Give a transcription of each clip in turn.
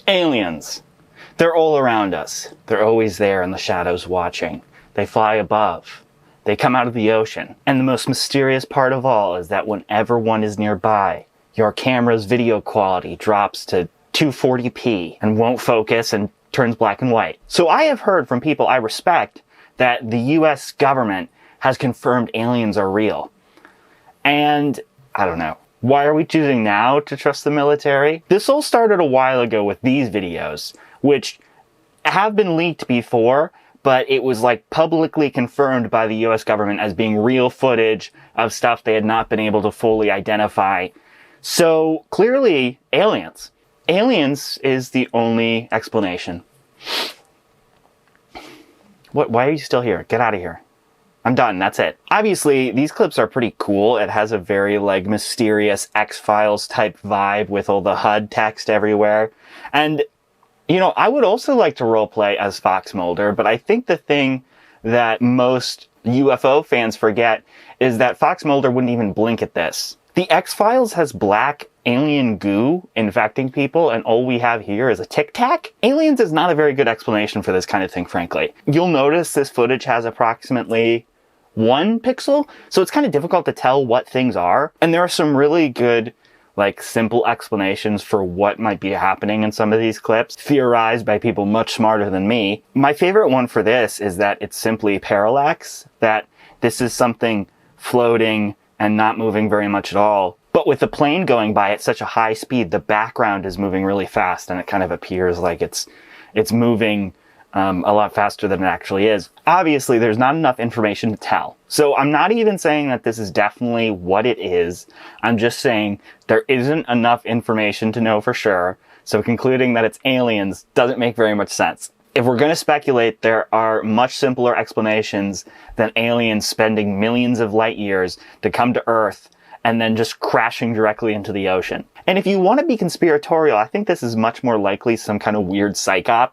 Aliens. They're all around us. They're always there in the shadows watching. They fly above. They come out of the ocean. And the most mysterious part of all is that whenever one is nearby, your camera's video quality drops to 240p and won't focus and turns black and white. So I have heard from people I respect that the US government has confirmed aliens are real. And I don't know. Why are we choosing now to trust the military? This all started a while ago with these videos, which have been leaked before, but it was like publicly confirmed by the US government as being real footage of stuff they had not been able to fully identify. So clearly, aliens. Aliens is the only explanation. What? Why are you still here? Get out of here. I'm done. That's it. Obviously, these clips are pretty cool. It has a very, like, mysterious X-Files type vibe with all the HUD text everywhere. And, you know, I would also like to roleplay as Fox Mulder, but I think the thing that most UFO fans forget is that Fox Mulder wouldn't even blink at this. The X-Files has black alien goo infecting people, and all we have here is a Tic Tac? Aliens is not a very good explanation for this kind of thing, frankly. You'll notice this footage has approximately 1 pixel, so it's kind of difficult to tell what things are. And there are some really good, like, simple explanations for what might be happening in some of these clips, theorized by people much smarter than me. My favorite one for this is that it's simply parallax, that this is something floating and not moving very much at all. But with the plane going by at such a high speed, the background is moving really fast, and it kind of appears like it's moving a lot faster than it actually is. Obviously, there's not enough information to tell. So I'm not even saying that this is definitely what it is. I'm just saying there isn't enough information to know for sure. So concluding that it's aliens doesn't make very much sense. If we're going to speculate, there are much simpler explanations than aliens spending millions of light years to come to Earth and then just crashing directly into the ocean. And if you want to be conspiratorial, I think this is much more likely some kind of weird psyop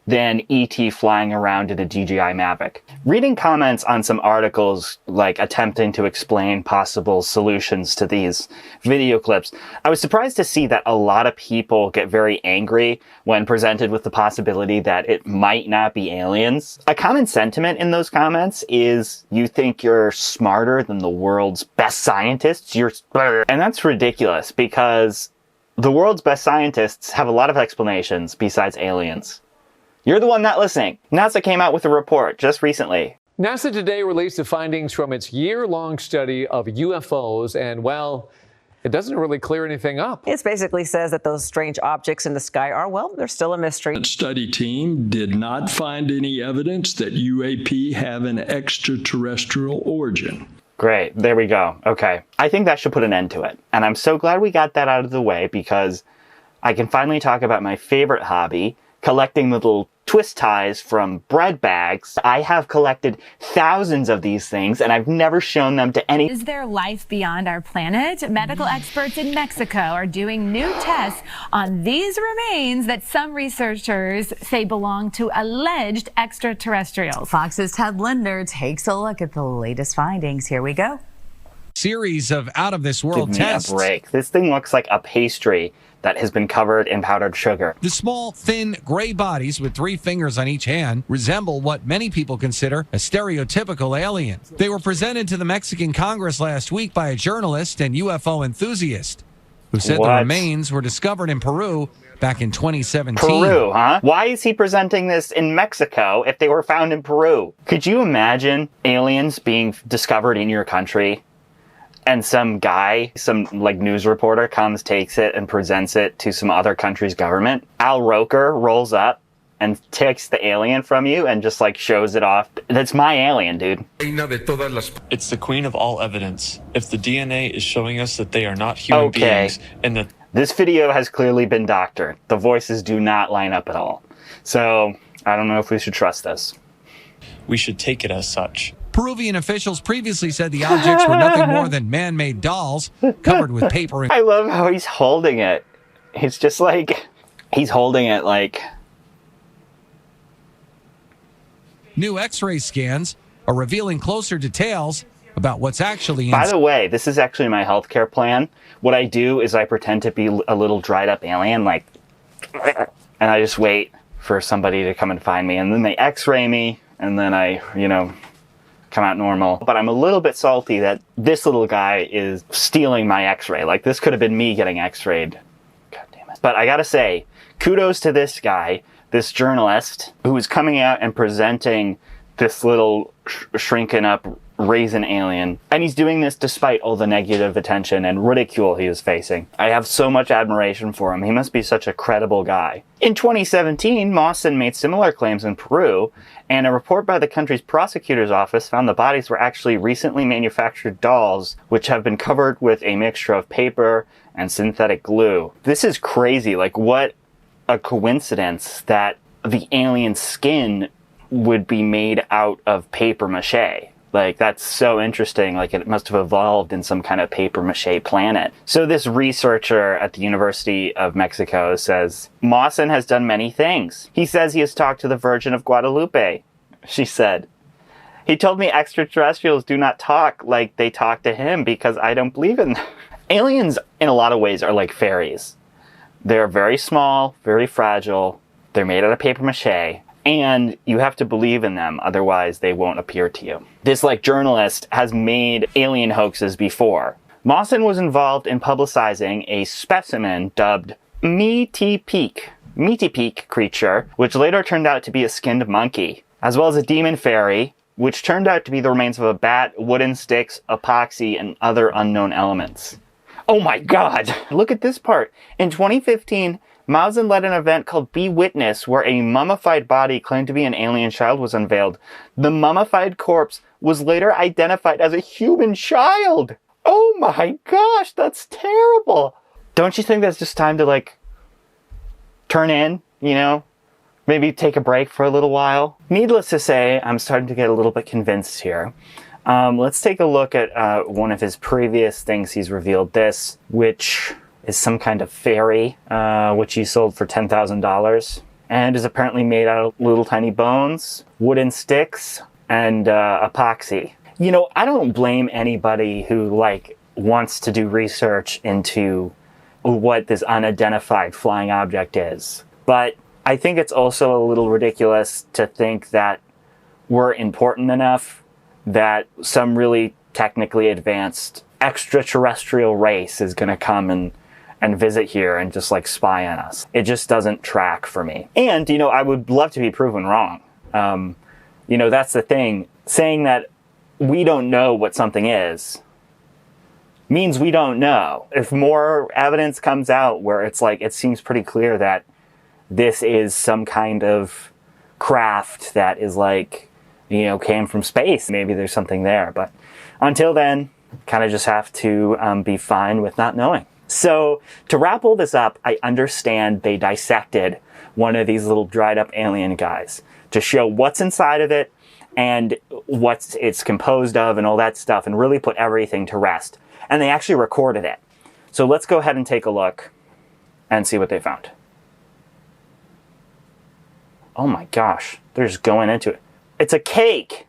than E.T. flying around in a DJI Mavic. Reading comments on some articles, like attempting to explain possible solutions to these video clips, I was surprised to see that a lot of people get very angry when presented with the possibility that it might not be aliens. A common sentiment in those comments is, you think you're smarter than the world's best scientists? And that's ridiculous, because the world's best scientists have a lot of explanations besides aliens. You're the one not listening. NASA came out with a report just recently. NASA today released the findings from its year-long study of UFOs, and, well, it doesn't really clear anything up. It basically says that those strange objects in the sky are, well, they're still a mystery. The study team did not find any evidence that UAP have an extraterrestrial origin. Great. There we go. Okay. I think that should put an end to it. And I'm so glad we got that out of the way, because I can finally talk about my favorite hobby, collecting little twist ties from bread bags. I have collected thousands of these things, and I've never shown them to any. Is there life beyond our planet? Medical experts in Mexico are doing new tests on these remains that some researchers say belong to alleged extraterrestrials. Fox's Ted Linder takes a look at the latest findings. Here we go. Series of out-of-this-world tests. Give me a break. This thing looks like a pastry that has been covered in powdered sugar. The small, thin, gray bodies with 3 fingers on each hand resemble what many people consider a stereotypical alien. They were presented to the Mexican Congress last week by a journalist and UFO enthusiast who said the remains were discovered in Peru back in 2017. Peru, huh? Why is he presenting this in Mexico if they were found in Peru? Could you imagine aliens being discovered in your country? And some guy, some like news reporter comes, takes it, and presents it to some other country's government. Al Roker rolls up and takes the alien from you and just like shows it off. That's my alien, dude. It's the queen of all evidence. If the DNA is showing us that they are not human beings, and that this video has clearly been doctored. The voices do not line up at all. So I don't know if we should trust this. We should take it as such. Peruvian officials previously said the objects were nothing more than man-made dolls covered with paper. I love how he's holding it. It's just like, he's holding it like... New X-ray scans are revealing closer details about what's actually By the way, this is actually my healthcare plan. What I do is I pretend to be a little dried up alien, like... and I just wait for somebody to come and find me, and then they x-ray me, and then I, come out normal. But I'm a little bit salty that this little guy is stealing my x-ray. Like, this could have been me getting x-rayed. God damn it. But I gotta say, kudos to this guy, this journalist, who is coming out and presenting this little shrinking up raisin alien. And he's doing this despite all the negative attention and ridicule he is facing. I have so much admiration for him. He must be such a credible guy. In 2017, Mawson made similar claims in Peru, and a report by the country's prosecutor's office found the bodies were actually recently manufactured dolls, which have been covered with a mixture of paper and synthetic glue. This is crazy. Like, what a coincidence that the alien skin would be made out of papier-mâché. Like, that's so interesting. Like, it must have evolved in some kind of papier-mâché planet. So this researcher at the University of Mexico says, Mawson has done many things. He says he has talked to the Virgin of Guadalupe, she said. He told me extraterrestrials do not talk like they talk to him because I don't believe in them. Aliens, in a lot of ways, are like fairies. They're very small, very fragile. They're made out of papier-mâché. And you have to believe in them, otherwise they won't appear to you. This, journalist has made alien hoaxes before. Mawson was involved in publicizing a specimen dubbed Meaty-Peak creature, which later turned out to be a skinned monkey, as well as a demon fairy, which turned out to be the remains of a bat, wooden sticks, epoxy, and other unknown elements. Oh my god! Look at this part. In 2015, Mawson led an event called Be Witness, where a mummified body claimed to be an alien child was unveiled. The mummified corpse was later identified as a human child! Oh my gosh, that's terrible! Don't you think that's just time to, turn in, Maybe take a break for a little while? Needless to say, I'm starting to get a little bit convinced here. Let's take a look at one of his previous things he's revealed. This, which is some kind of fairy, which he sold for $10,000, and is apparently made out of little tiny bones, wooden sticks, and epoxy. I don't blame anybody who, wants to do research into what this unidentified flying object is. But I think it's also a little ridiculous to think that we're important enough that some really technically advanced extraterrestrial race is going to come and visit here and just spy on us. It just doesn't track for me. And, I would love to be proven wrong. That's the thing. Saying that we don't know what something is means we don't know. If more evidence comes out where it's it seems pretty clear that this is some kind of craft that is came from space, maybe there's something there. But until then, kind of just have to be fine with not knowing. So, to wrap all this up, I understand they dissected one of these little dried up alien guys to show what's inside of it and what it's composed of and all that stuff, and really put everything to rest. And they actually recorded it. So let's go ahead and take a look and see what they found. Oh my gosh, they're just going into it. It's a cake!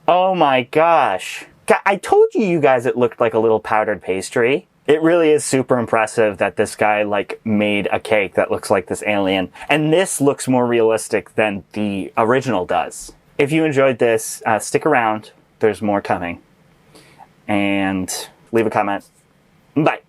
Oh my gosh. I told you guys it looked like a little powdered pastry. It really is super impressive that this guy made a cake that looks like this alien. And this looks more realistic than the original does. If you enjoyed this, stick around. There's more coming. And leave a comment. Bye.